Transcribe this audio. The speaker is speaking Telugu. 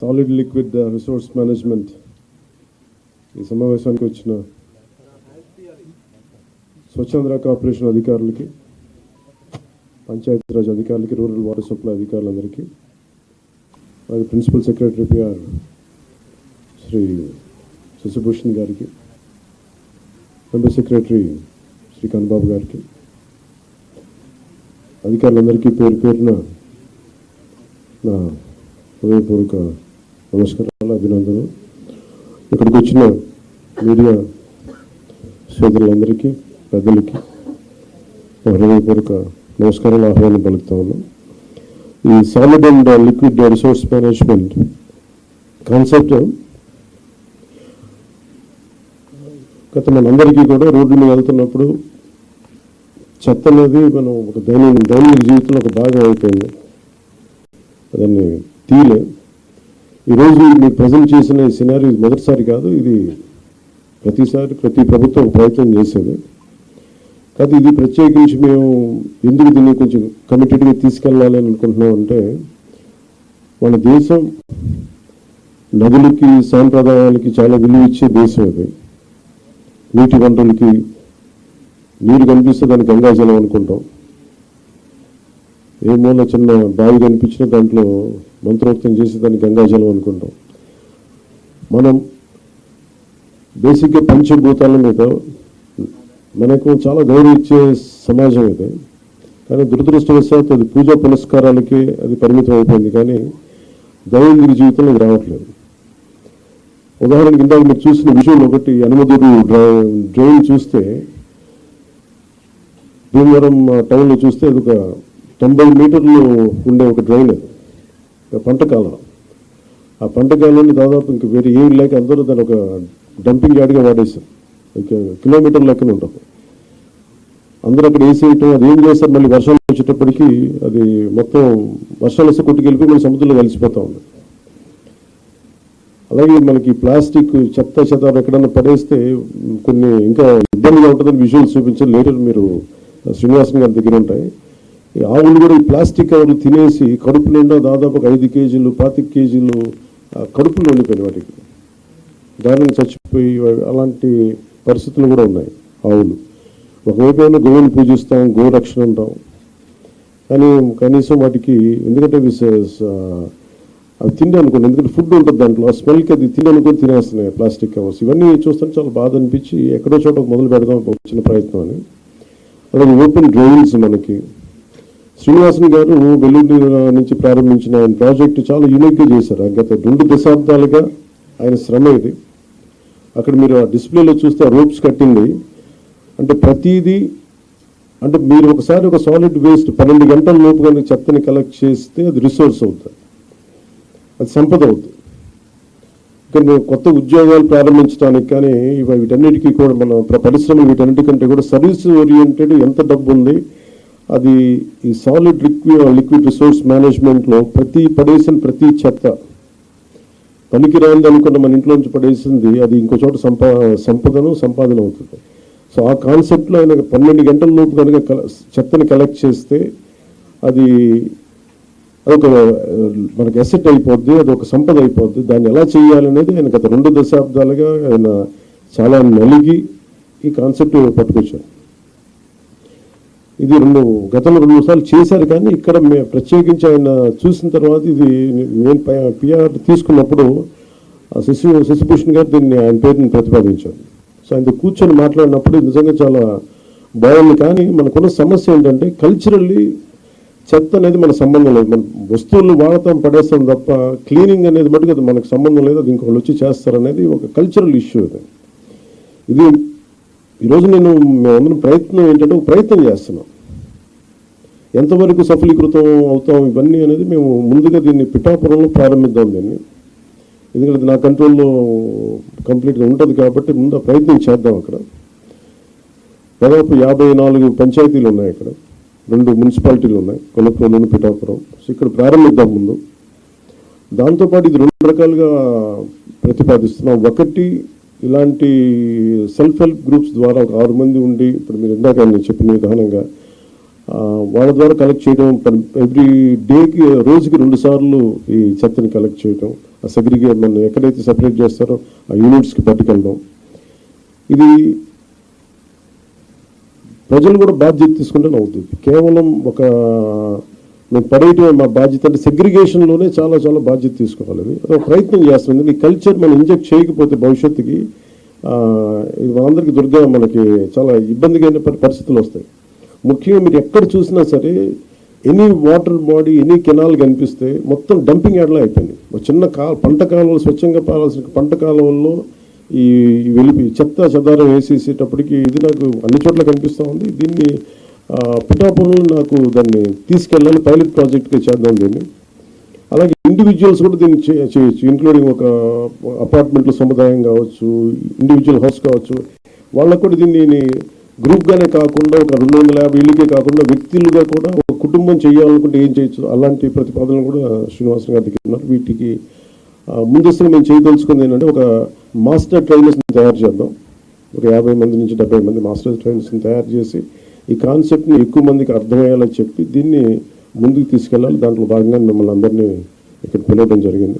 సాలిడ్ లిక్విడ్ రిసోర్స్ మేనేజ్మెంట్ ఈ సమావేశానికి వచ్చిన స్వచ్ఛంద్ర కార్పొరేషన్ అధికారులకి, పంచాయతీరాజ్ అధికారులకి, రూరల్ వాటర్ సప్లై అధికారులందరికీ, అలాగే principal secretary PR Shri Shashibhushan గారికి, మెంబర్ సెక్రటరీ శ్రీ కన్నబాబు గారికి, అధికారులందరికీ పేరు పేరున నా హృదయపూర్వక నమస్కారాలు, అభినందనలు. ఇక్కడికి వచ్చిన మీడియా సోదరులందరికీ, పెద్దలకి హృదయపూర్వక నమస్కారాలు, ఆహ్వానం పలుకుతా ఉన్నాం. ఈ solid and liquid resource management concept గత మనందరికీ కూడా రోడ్ల మీద వెళ్తున్నప్పుడు చెత్త అనేది మనం ఒక దైనిక జీవితంలో ఒక భాగం అయిపోయింది. దాన్ని తీయలే. ఈరోజు మీరు ప్రజెంట్ చేసిన ఈ సినారీ మొదటిసారి కాదు, ఇది ప్రతిసారి ప్రతి ప్రభుత్వం ప్రయత్నం చేసేది. కాదు, ఇది ప్రత్యేకించి మేము ఎందుకు దీన్ని కొంచెం కమిటెడ్గా తీసుకెళ్ళాలి అని అనుకుంటున్నాం అంటే, మన దేశం నదులకి, సాంప్రదాయాలకి చాలా విలువ ఇచ్చే దేశం అది. నీటి వనరులకి, నీరు కనిపిస్తే దాన్ని గంగాజలం అనుకుంటాం. ఏ మూల చిన్న బావి కనిపించినా దాంట్లో మంత్రోక్తం చేసి దాన్ని గంగాజలం అనుకుంటాం. మనం బేసిక్గా పంచభూతాల మీద మనకు చాలా గౌరవం ఇచ్చే సమాజం ఇది. కానీ దురదృష్టవశాత్తు అది పూజా పునస్కారాలకి అది పరిమితం అయిపోయింది, కానీ దైనందిక జీవితంలో అది రావట్లేదు. ఉదాహరణకి ఇందాక మీరు చూసిన విషయంలో ఒకటి, అనుమదురు డ్రైన్ చూస్తే భీమవరం టౌన్లో చూస్తే అది ఒక 90 మీటర్లు ఉండే ఒక డ్రైన్, అది పంట కాలం. ఆ పంట కాలాన్ని దాదాపు ఇంక వేరే ఏమి లేక అందరూ దాన్ని ఒక డంపింగ్ యార్డ్గా వాడేశారు. ఇంకా కిలోమీటర్ లెక్కన ఉంటుంది. అందరూ అక్కడ వేసేయటం, అది ఏం చేస్తారు, మళ్ళీ వర్షాలు వచ్చేటప్పటికి అది మొత్తం వర్షాలు వస్తే కొట్టుకెళ్ళిపోయి మళ్ళీ సముద్రంలో కలిసిపోతూ ఉంది. అలాగే మనకి ప్లాస్టిక్ చెత్త ఎక్కడన్నా పడేస్తే కొన్ని ఇంకా ఇబ్బందిగా ఉంటుందని విజువల్స్ చూపించారు. లేటర్ మీరు శ్రీనివాసన్ గారి దగ్గర ఉంటాయి. ఈ ఆవులు కూడా ఈ ప్లాస్టిక్ కవర్లు తినేసి కడుపు నిండా దాదాపు 5 కేజీలు 25 కేజీలు కడుపులో ఉండిపోయినాయి. వాటికి దారుణంగా చచ్చిపోయి అలాంటి పరిస్థితులు కూడా ఉన్నాయి. ఆవులు ఒకవైపు ఏమో గోవుని పూజిస్తాం, గోరక్షణ అంటాం, కానీ కనీసం వాటికి ఎందుకంటే అవి తిండి అనుకోండి, ఎందుకంటే ఫుడ్ ఉంటుంది దాంట్లో, ఆ స్మెల్కి అది తిండి అనుకొని తినేస్తున్నాయి ప్లాస్టిక్ కవర్స్. ఇవన్నీ చూస్తుంటే చాలా బాధ అనిపించి ఎక్కడో చోట మొదలు పెడదాం వచ్చిన ప్రయత్నం అని. అలాగే ఓపెన్ డ్రైన్స్ మనకి శ్రీనివాసన్ గారు వెల్లుల్లి నుంచి ప్రారంభించిన ఆయన ప్రాజెక్టు చాలా యూనిక్గా చేశారు. గత 2 దశాబ్దాలుగా ఆయన శ్రమ ఇది. అక్కడ మీరు ఆ డిస్ప్లేలో చూస్తే ఆ రోప్స్ కట్టింది అంటే ప్రతిదీ, అంటే మీరు ఒకసారి ఒక సాలిడ్ వేస్ట్ 12 గంటల లోపు కనుక చెత్తని కలెక్ట్ చేస్తే అది రిసోర్స్ అవుతుంది, అది సంపద అవుతుంది. ఇక్కడ మేము కొత్త ఉద్యోగాలు ప్రారంభించడానికి కానీ వీటన్నిటికీ కూడా మన పరిశ్రమలు వీటన్నిటికంటే కూడా సర్వీస్ ఓరియంటెడ్ ఎంత డబ్బు ఉంది, అది ఈ సాలిడ్ లిక్విడ్ రిసోర్స్ మేనేజ్మెంట్లో పడేసిన ప్రతి చెత్త పనికిరాంది అనుకున్న మన ఇంట్లో నుంచి పడేసింది అది ఇంకో చోట సంపాదన అవుతుంది. సో ఆ కాన్సెప్ట్లో ఆయన 12 గంటల లోపు కనుక చెత్తని కలెక్ట్ చేస్తే అది అదొక మనకి అసెట్ అయిపోద్ది, అది ఒక సంపద అయిపోద్ది. దాన్ని ఎలా చేయాలనేది ఆయన గత 2 దశాబ్దాలుగా ఆయన చాలా నలిగి ఈ కాన్సెప్ట్ పట్టుకొచ్చారు. ఇది గతంలో 2 సార్లు చేశారు, కానీ ఇక్కడ ప్రత్యేకించి ఆయన చూసిన తర్వాత ఇది నేను పిఆర్ తీసుకున్నప్పుడు శశిభూషణ్ గారు దీన్ని ఆయన పేరుని ప్రతిపాదించారు. సో ఆయనతో కూర్చొని మాట్లాడినప్పుడు నిజంగా చాలా బాగుంది. కానీ మనకున్న సమస్య ఏంటంటే కల్చరల్లీ చెత్త అనేది మన సంబంధం లేదు. మన వస్తువులు వాడతాం, పడేస్తాం తప్ప క్లీనింగ్ అనేది మటుకు అది మనకు సంబంధం లేదు, అది ఇంకొకళ్ళు వచ్చి చేస్తారనేది ఒక కల్చరల్ ఇష్యూ. ఇది ఈరోజు మేమందరం ప్రయత్నం ఏంటంటే ఒక ప్రయత్నం చేస్తున్నాం. ఎంతవరకు సఫలీకృతం అవుతాం ఇవన్నీ అనేది మేము ముందుగా దీన్ని పిఠాపురంలో ప్రారంభిద్దాం దీన్ని, ఎందుకంటే నా కంట్రోల్లో కంప్లీట్గా ఉంటుంది కాబట్టి ముందు ఆ ప్రయత్నం చేద్దాం. అక్కడ దాదాపు 54 పంచాయతీలు ఉన్నాయి, అక్కడ 2 మున్సిపాలిటీలు ఉన్నాయి, కొలప్రోలు, పిఠాపురం. సో ఇక్కడ ప్రారంభిద్దాం ముందు. దాంతోపాటు ఇది 2 రకాలుగా ప్రతిపాదిస్తున్నాం. ఒకటి, ఇలాంటి సెల్ఫ్ హెల్ప్ గ్రూప్స్ ద్వారా ఒక 6 మంది ఉండి, ఇప్పుడు మీరు ఇందాక చెప్పిన విధానంగా వాళ్ళ ద్వారా కలెక్ట్ చేయడం, ఎవ్రీ డేకి రోజుకి 2 సార్లు ఈ చెత్తని కలెక్ట్ చేయడం, ఆ సెగ్రిగేట్ మనం ఎక్కడైతే సెపరేట్ చేస్తారో ఆ యూనిట్స్కి పట్టుకెళ్ళడం. ఇది ప్రజలు కూడా బాధ్యత తీసుకుంటే అవుతుంది. కేవలం మేము పడేయటమే మా బాధ్యత అంటే సెగ్రిగేషన్లోనే చాలా చాలా బాధ్యత తీసుకోవాలి. ఒక ప్రయత్నం చేస్తుంది. ఈ కల్చర్ మనం ఇంజెక్ట్ చేయకపోతే భవిష్యత్తుకి ఇది మనందరికీ మనకి చాలా ఇబ్బందిగా పరిస్థితులు వస్తాయి. ముఖ్యంగా మీరు ఎక్కడ చూసినా సరే any water body, any canal కనిపిస్తే మొత్తం డంపింగ్ యార్డ్లో అయిపోయింది. ఒక చిన్న పంట కాలువలు, స్వచ్ఛంగా పారాల్సిన పంట కాలువల్లో ఈ చెత్త చెదారం వేసేసేటప్పటికి ఇది నాకు అన్ని చోట్ల కనిపిస్తూ ఉంది. దీన్ని పిఠాపురంలో నాకు దాన్ని తీసుకెళ్ళాలి, పైలట్ ప్రాజెక్ట్గా చేద్దాం దీన్ని. అలాగే ఇండివిజువల్స్ కూడా దీన్ని చేయొచ్చు, ఇంక్లూడింగ్ ఒక అపార్ట్మెంట్లో సముదాయం కావచ్చు, ఇండివిజువల్ హౌస్ కావచ్చు, వాళ్ళకు కూడా దీన్ని గ్రూప్గానే కాకుండా ఒక 250 ఇళ్ళకే కాకుండా వ్యక్తులుగా కూడా ఒక కుటుంబం చేయాలనుకుంటే ఏం చేయొచ్చు, అలాంటి ప్రతిపాదనలు కూడా శ్రీనివాసన్ గారి దగ్గర ఉన్నారు. వీటికి ముందస్తుగా మేము చేయదలుచుకుంది ఏంటంటే ఒక మాస్టర్ ట్రైనర్స్ని తయారు చేద్దాం. ఒక 50 మంది నుంచి 70 మంది మాస్టర్ ట్రైనర్స్ని తయారు చేసి ఈ కాన్సెప్ట్ని ఎక్కువ మందికి అర్థమయ్యేలా చెప్పి దీన్ని ముందుకు తీసుకెళ్ళాలి. దాంట్లో భాగంగా మిమ్మల్ని అందరినీ ఇక్కడ పిలవడం జరిగింది.